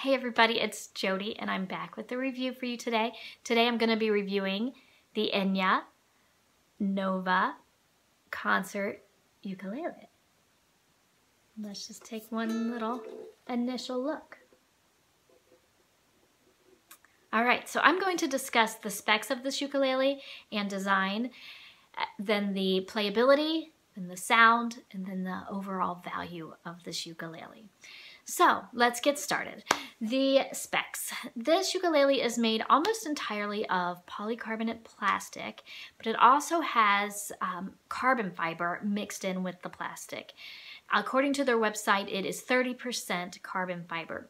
Hey everybody, it's Jody and I'm back with a review for you today. Today I'm going to be reviewing the Enya Nova Concert Ukulele. Let's just take one little initial look. Alright, so I'm going to discuss the specs of this ukulele and design, then the playability, then the sound, and then the overall value of this ukulele. So let's get started. The specs. This ukulele is made almost entirely of polycarbonate plastic, but it also has carbon fiber mixed in with the plastic. According to their website, it is 30% carbon fiber.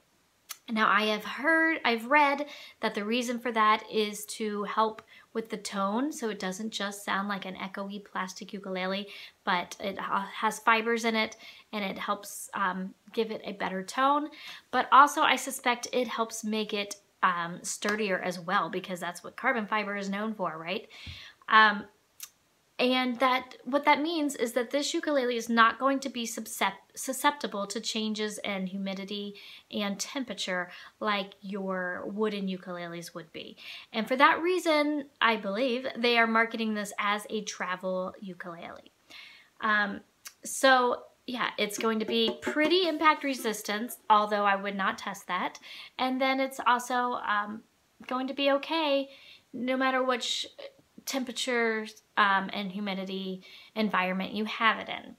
Now I've read that the reason for that is to help with the tone, so it doesn't just sound like an echoey plastic ukulele, but it has fibers in it and it helps give it a better tone. But also I suspect it helps make it sturdier as well, because that's what carbon fiber is known for, right? And what that means is that this ukulele is not going to be susceptible to changes in humidity and temperature like your wooden ukuleles would be. And for that reason, I believe they are marketing this as a travel ukulele. So yeah, it's going to be pretty impact resistant, although I would not test that. And then it's also going to be okay no matter which temperatures and humidity environment you have it in.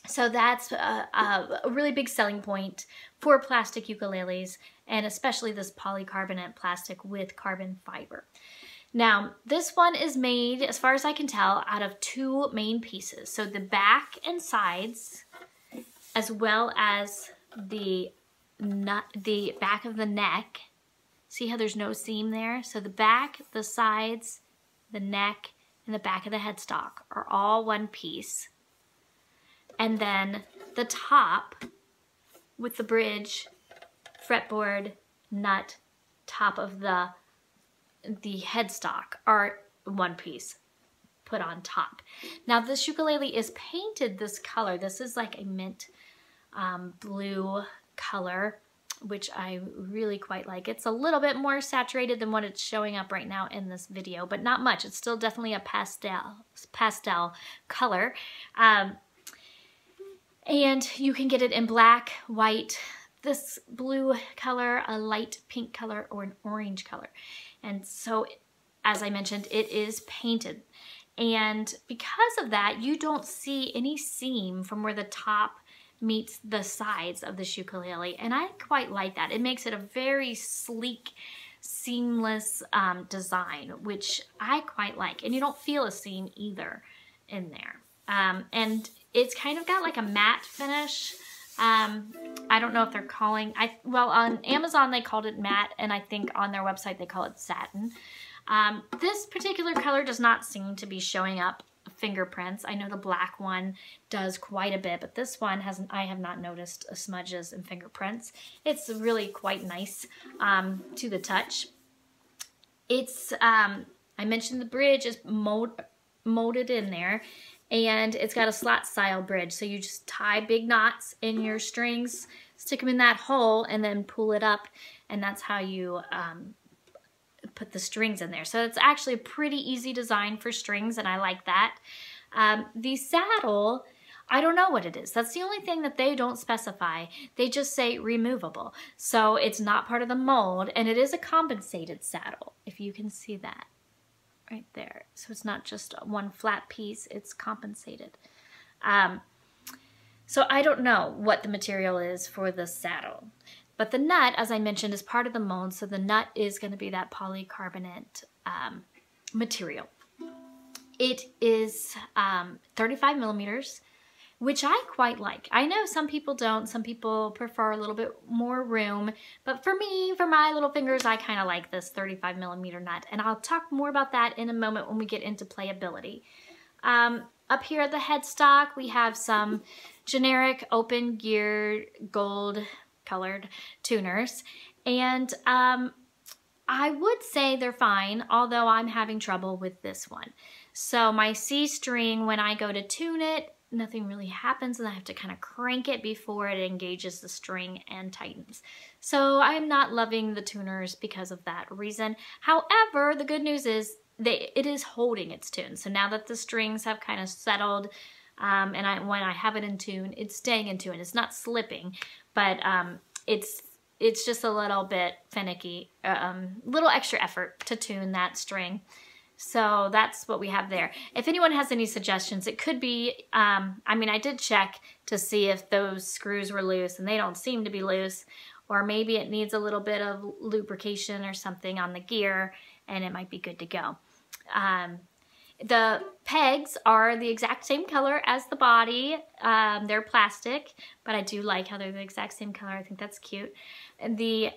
So that's a really big selling point for plastic ukuleles, and especially this polycarbonate plastic with carbon fiber. Now, this one is made, as far as I can tell, out of two main pieces. So the back and sides, as well as the back of the neck. See how there's no seam there? So the back, the sides, the neck, and the back of the headstock are all one piece. And then the top with the bridge, fretboard, nut, top of the headstock are one piece put on top. Now this ukulele is painted this color. This is like a mint blue color, which I really quite like. It's a little bit more saturated than what it's showing up right now in this video, but not much. It's still definitely a pastel color. And you can get it in black, white, this blue color, a light pink color, or an orange color. And so, as I mentioned, it is painted. And because of that, you don't see any seam from where the top meets the sides of this ukulele, and I quite like that. It makes it a very sleek, seamless design, which I quite like. And you don't feel a seam either in there. And it's kind of got like a matte finish. I don't know if they're calling, well, on Amazon they called it matte, and I think on their website they call it satin. This particular color does not seem to be showing up fingerprints. I know the black one does quite a bit, but this one hasn't. I have not noticed smudges and fingerprints. It's really quite nice to the touch. It's I mentioned the bridge is molded in there, and it's got a slot style bridge, so you just tie big knots in your strings, stick them in that hole, and then pull it up, and that's how you put the strings in there. So it's actually a pretty easy design for strings, and I like that. The saddle, I don't know what it is. That's the only thing that they don't specify. They just say removable. So it's not part of the mold, and it is a compensated saddle, if you can see that right there. So it's not just one flat piece, it's compensated. So I don't know what the material is for the saddle. But the nut, as I mentioned, is part of the mold, so the nut is going to be that polycarbonate material. It is 35 millimeters, which I quite like. I know some people don't. Some people prefer a little bit more room. But for me, for my little fingers, I kind of like this 35 millimeter nut. And I'll talk more about that in a moment when we get into playability. Up here at the headstock, we have some generic open gear gold colored tuners, and I would say they're fine, although I'm having trouble with this one. So my C string, when I go to tune it, nothing really happens, and I have to kind of crank it before it engages the string and tightens. So I'm not loving the tuners because of that reason. However, the good news is it is holding its tune. So now that the strings have kind of settled, and when I have it in tune, it's staying in tune. It's not slipping, but it's just a little bit finicky, little extra effort to tune that string. So that's what we have there. If anyone has any suggestions, it could be, I mean, I did check to see if those screws were loose, and they don't seem to be loose, or maybe it needs a little bit of lubrication or something on the gear, and it might be good to go. The pegs are the exact same color as the body. They're plastic, but I do like how they're the exact same color. I think that's cute. And the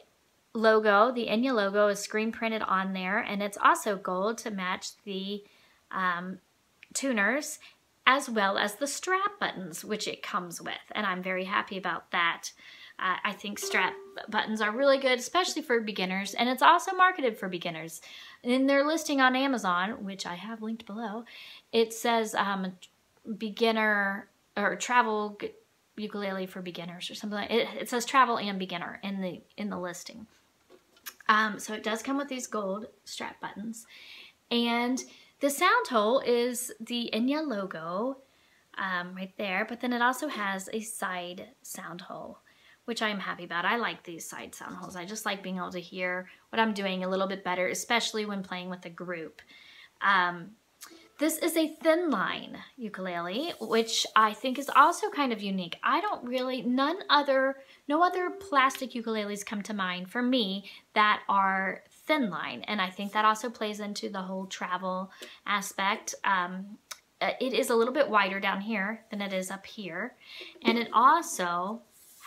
logo, the Enya logo, is screen printed on there, and it's also gold to match the tuners, as well as the strap buttons, which it comes with, and I'm very happy about that. I think strap buttons are really good, especially for beginners, and it's also marketed for beginners. In their listing on Amazon, which I have linked below, it says beginner or travel ukulele for beginners or something like it. It says travel and beginner in the listing. So it does come with these gold strap buttons, and the sound hole is the Enya logo right there, but then it also has a side sound hole, which I'm happy about. I like these side sound holes. I just like being able to hear what I'm doing a little bit better, especially when playing with a group. This is a thin line ukulele, which I think is also kind of unique. No other plastic ukuleles come to mind for me that are thin line, and I think that also plays into the whole travel aspect. It is a little bit wider down here than it is up here, and it also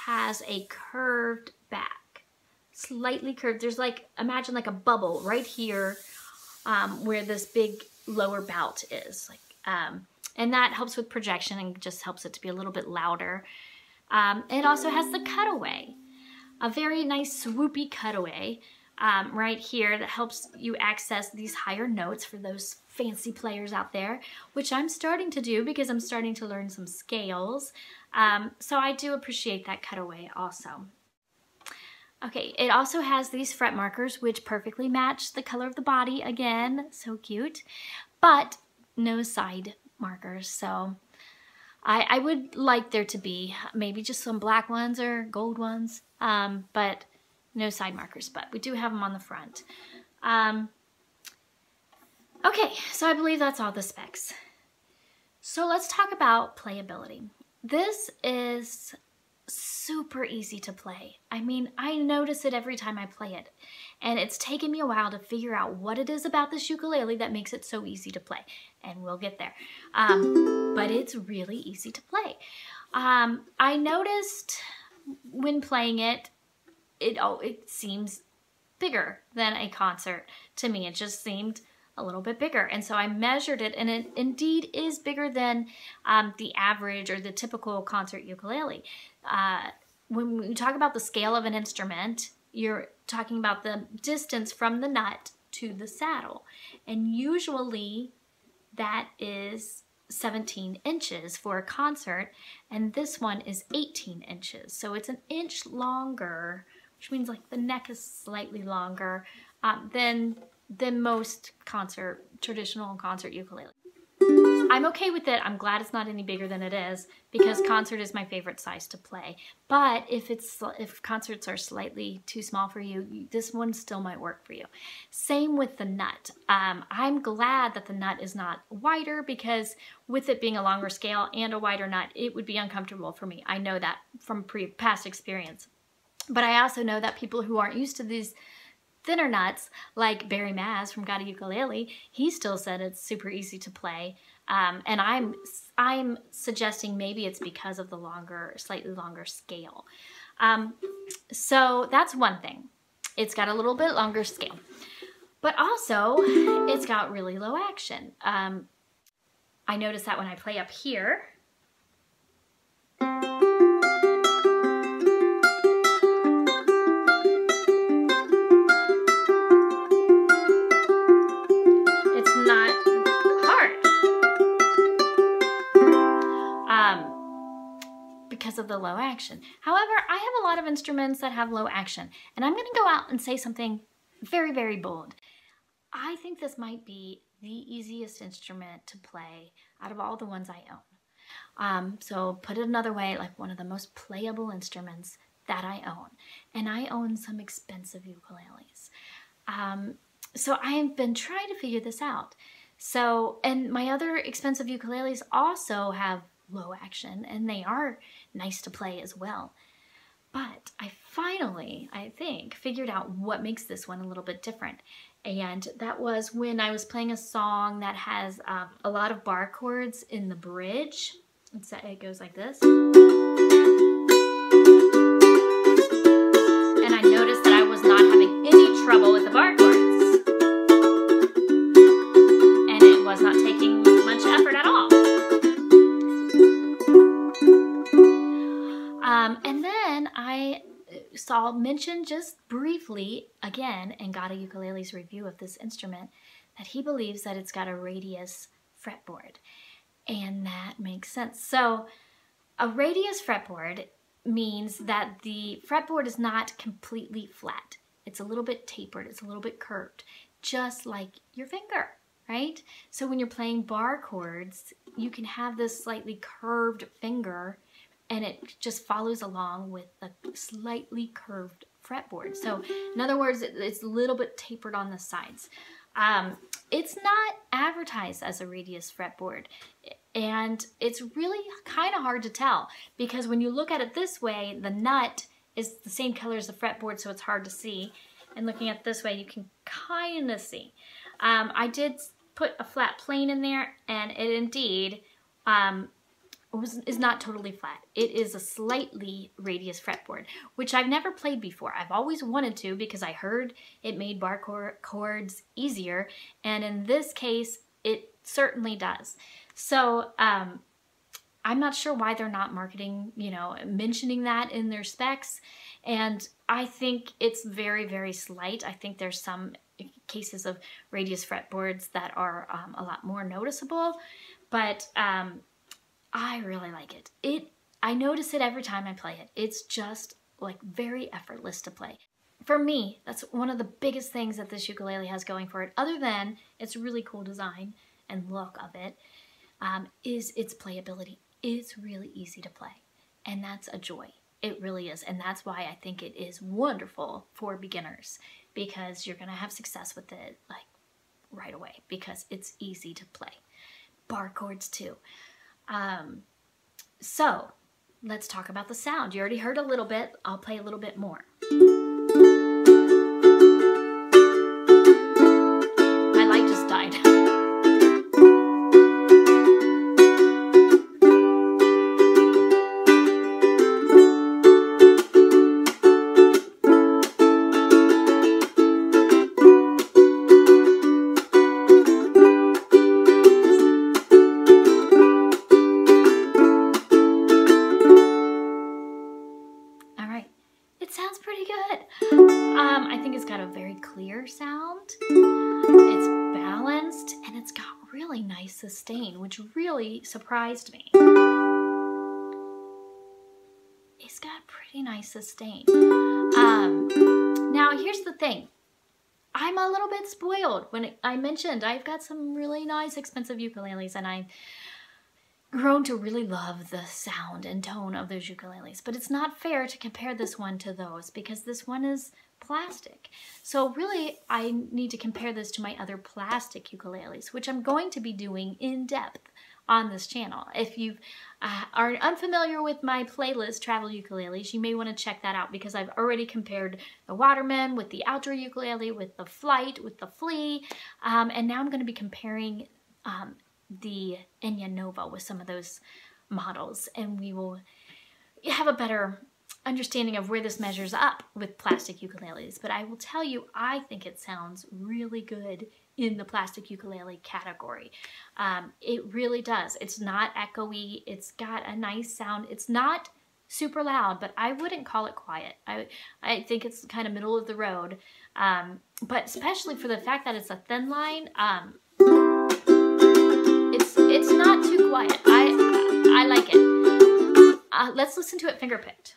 has a curved back, slightly curved. There's like, imagine like a bubble right here where this big lower bout is, and that helps with projection and just helps it to be a little bit louder. It also has the cutaway, a very nice swoopy cutaway right here that helps you access these higher notes for those fancy players out there, which I'm starting to do because I'm starting to learn some scales. So I do appreciate that cutaway also. Okay, it also has these fret markers, which perfectly match the color of the body. Again, so cute, but no side markers. So I would like there to be maybe just some black ones or gold ones, but no side markers, but we do have them on the front. Okay, so I believe that's all the specs. So let's talk about playability. This is super easy to play. I mean, I notice it every time I play it, and it's taken me a while to figure out what it is about this ukulele that makes it so easy to play, and we'll get there. But it's really easy to play. I noticed when playing it, it seems bigger than a concert to me. It just seemed a little bit bigger, and so I measured it, and it indeed is bigger than the average or the typical concert ukulele. When we talk about the scale of an instrument, you're talking about the distance from the nut to the saddle, and usually that is 17 inches for a concert, and this one is 18 inches, so it's an inch longer, which means like the neck is slightly longer than most traditional concert ukulele. I'm okay with it. I'm glad it's not any bigger than it is, because concert is my favorite size to play. But if concerts are slightly too small for you, this one still might work for you. Same with the nut. I'm glad that the nut is not wider, because with it being a longer scale and a wider nut, it would be uncomfortable for me. I know that from past experience. But I also know that people who aren't used to these thinner nuts, like Barry Maz from Got a Ukulele, he still said it's super easy to play. And I'm suggesting maybe it's because of the slightly longer scale. So that's one thing. It's got a little bit longer scale, but also it's got really low action. I notice that when I play up here, action. However, I have a lot of instruments that have low action, and I'm going to go out and say something very, very bold. I think this might be the easiest instrument to play out of all the ones I own. So put it another way, like one of the most playable instruments that I own. And I own some expensive ukuleles. So I have been trying to figure this out. So, and my other expensive ukuleles also have low action, and they are nice to play as well. But I finally, I think, figured out what makes this one a little bit different. And that was when I was playing a song that has a lot of bar chords in the bridge. It goes like this. And I noticed that I was not having any trouble with the bar chords. And it was not taking much effort at all. And then I saw mentioned just briefly again and got a ukulele's review of this instrument that he believes that it's got a radius fretboard, and that makes sense. So a radius fretboard means that the fretboard is not completely flat. It's a little bit tapered, it's a little bit curved, just like your finger, right? So when you're playing bar chords, you can have this slightly curved finger and it just follows along with a slightly curved fretboard. So in other words, it's a little bit tapered on the sides. It's not advertised as a radius fretboard, and it's really kind of hard to tell because when you look at it this way, the nut is the same color as the fretboard, so it's hard to see. And looking at it this way, you can kind of see. I did put a flat plane in there, and it indeed is not totally flat. It is a slightly radius fretboard, which I've never played before. I've always wanted to because I heard it made bar chords easier, and in this case, it certainly does. So I'm not sure why they're not marketing, mentioning that in their specs, and I think it's very, very slight. I think there's some cases of radius fretboards that are a lot more noticeable, but I really like it. I notice it every time I play it. It's just like very effortless to play. For me, that's one of the biggest things that this ukulele has going for it, other than its really cool design and look of it, is its playability. It's really easy to play, and that's a joy. It really is, and that's why I think it is wonderful for beginners, because you're gonna have success with it like right away because it's easy to play. Bar chords too. So let's talk about the sound. You already heard a little bit. I'll play a little bit more. My light just died. Sounds pretty good. I think it's got a very clear sound. It's balanced, and it's got really nice sustain, which really surprised me. It's got pretty nice sustain. Now here's the thing. I'm a little bit spoiled. When I mentioned I've got some really nice expensive ukuleles, and I've grown to really love the sound and tone of those ukuleles, but it's not fair to compare this one to those because this one is plastic. So really, I need to compare this to my other plastic ukuleles, which I'm going to be doing in depth on this channel. If you are unfamiliar with my playlist, Travel Ukuleles, you may want to check that out because I've already compared the Waterman with the Outdoor Ukulele, with the Flight, with the Flea, and now I'm going to be comparing the Enya Nova with some of those models, and we will have a better understanding of where this measures up with plastic ukuleles. But I will tell you, I think it sounds really good in the plastic ukulele category. It really does. It's not echoey. It's got a nice sound. It's not super loud, but I wouldn't call it quiet. I think it's kind of middle of the road, but especially for the fact that it's a thin line, it's not too quiet. I like it. let's listen to it fingerpicked.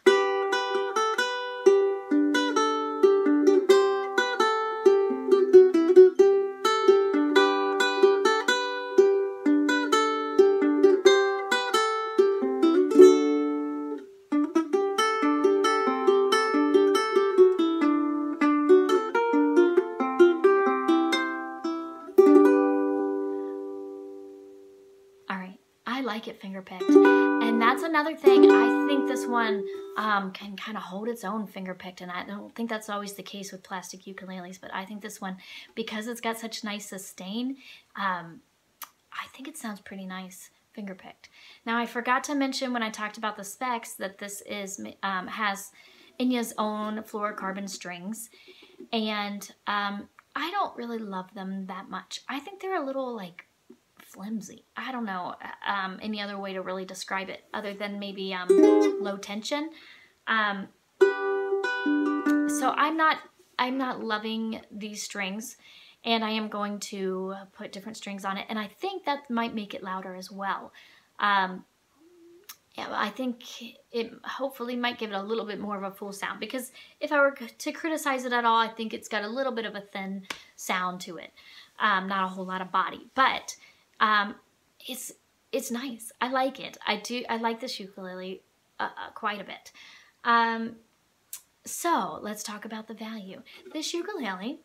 I like it finger picked, and that's another thing. I think this one can kind of hold its own finger picked, and I don't think that's always the case with plastic ukuleles, but I think this one, because it's got such nice sustain, I think it sounds pretty nice finger picked. Now, I forgot to mention when I talked about the specs that this is has Enya's own fluorocarbon strings, and I don't really love them that much. I think they're a little like flimsy. I don't know any other way to really describe it other than maybe low tension. So I'm not loving these strings, and I am going to put different strings on it, and I think that might make it louder as well. Yeah, I think it hopefully might give it a little bit more of a full sound, because if I were to criticize it at all, I think it's got a little bit of a thin sound to it, not a whole lot of body, but it's nice. I like it. I like this ukulele quite a bit. So let's talk about the value. This ukulele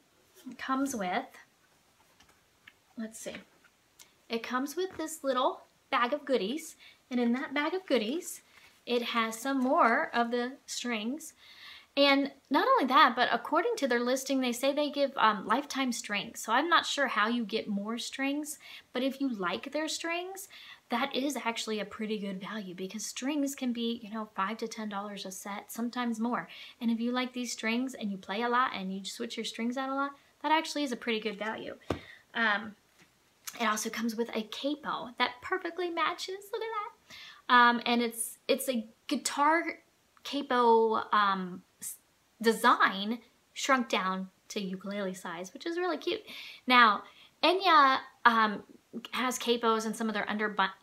comes with, let's see, it comes with this little bag of goodies, and in that bag of goodies, it has some more of the strings. And not only that, but according to their listing, they say they give lifetime strings. So I'm not sure how you get more strings, but if you like their strings, that is actually a pretty good value, because strings can be, you know, $5 to $10 a set, sometimes more. And if you like these strings and you play a lot and you switch your strings out a lot, that actually is a pretty good value. It also comes with a capo that perfectly matches. Look at that. And it's a guitar capo design shrunk down to ukulele size, which is really cute. Now, Enya has capos in some of their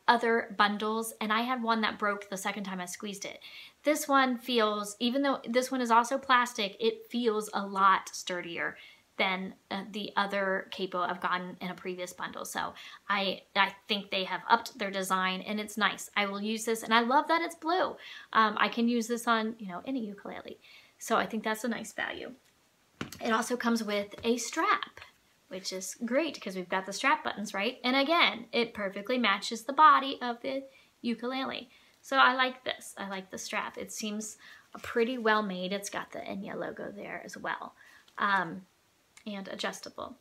other bundles, and I had one that broke the second time I squeezed it. This one feels, even though this one is also plastic, it feels a lot sturdier than the other capo I've gotten in a previous bundle. So I think they have upped their design, and it's nice. I will use this, and I love that it's blue. I can use this on, you know, any ukulele. So I think that's a nice value. It also comes with a strap, which is great because we've got the strap buttons, right? And again, it perfectly matches the body of the ukulele. So I like this. I like the strap. It seems pretty well made. It's got the Enya logo there as well. And adjustable.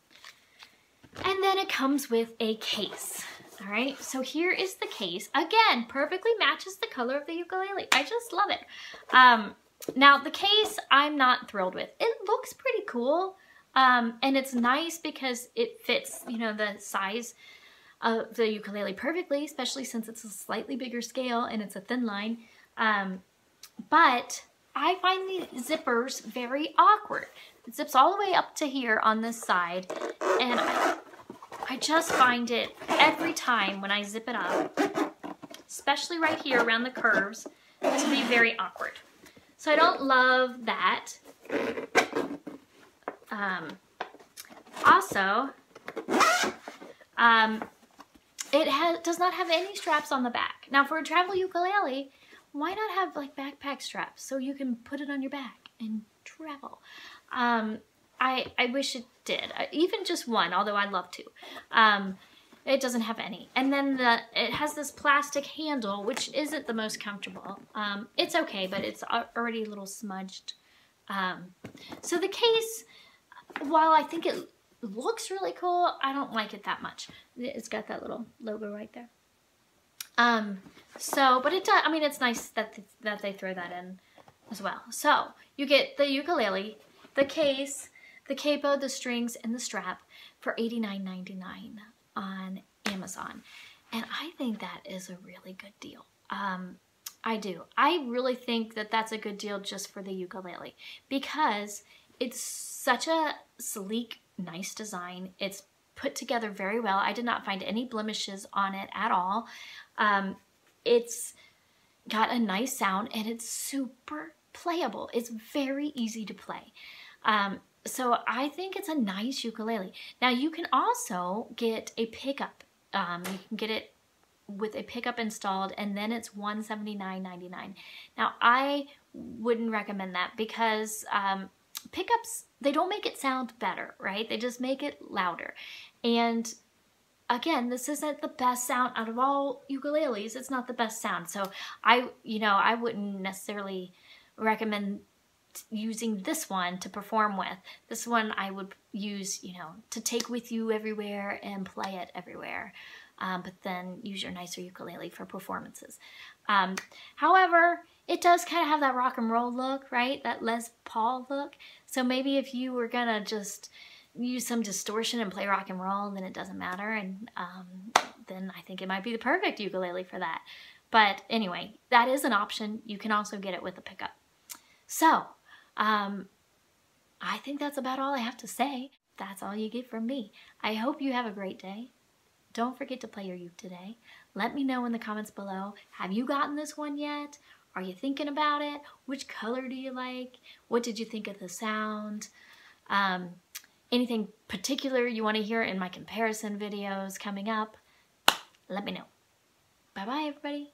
And then it comes with a case. All right, so here is the case. Again, perfectly matches the color of the ukulele. I just love it. Now the case I'm not thrilled with. It looks pretty cool, and it's nice because it fits, you know, the size of the ukulele perfectly, especially since it's a slightly bigger scale and it's a thin line. But I find the zippers very awkward. It zips all the way up to here on this side, and I just find it every time when I zip it up, especially right here around the curves, to be very awkward. So I don't love that. Also, it does not have any straps on the back. Now for a travel ukulele, why not have like backpack straps so you can put it on your back and travel? I wish it did, even just one, although I'd love to. It doesn't have any. And then it has this plastic handle, which isn't the most comfortable. It's okay, but it's already a little smudged. So the case, while I think it looks really cool, I don't like it that much. It's got that little logo right there. But it does, I mean, it's nice that they throw that in as well. So you get the ukulele, the case, the capo, the strings, and the strap for $89.99 on Amazon. And I think that is a really good deal. I do. I really think that that's a good deal just for the ukulele because it's such a sleek, nice design. It's put together very well. I did not find any blemishes on it at all. It's got a nice sound, and it's super playable. It's very easy to play. So I think it's a nice ukulele. Now you can also get a pickup. You can get it with a pickup installed, and then it's $179.99. Now I wouldn't recommend that because pickups, they don't make it sound better, right? They just make it louder. And again, this isn't the best sound out of all ukuleles. It's not the best sound. So I wouldn't necessarily recommend using this one to perform with. This one I would use, to take with you everywhere and play it everywhere. But then use your nicer ukulele for performances. However, it does kind of have that rock and roll look, right? That Les Paul look. So maybe if you were gonna just use some distortion and play rock and roll, then it doesn't matter, and then I think it might be the perfect ukulele for that. But anyway, that is an option. You can also get it with a pickup. So, I think that's about all I have to say. That's all you get from me. I hope you have a great day. Don't forget to play your uke today. Let me know in the comments below. Have you gotten this one yet? Are you thinking about it? Which color do you like? What did you think of the sound? Anything particular you want to hear in my comparison videos coming up? Let me know. Bye-bye, everybody.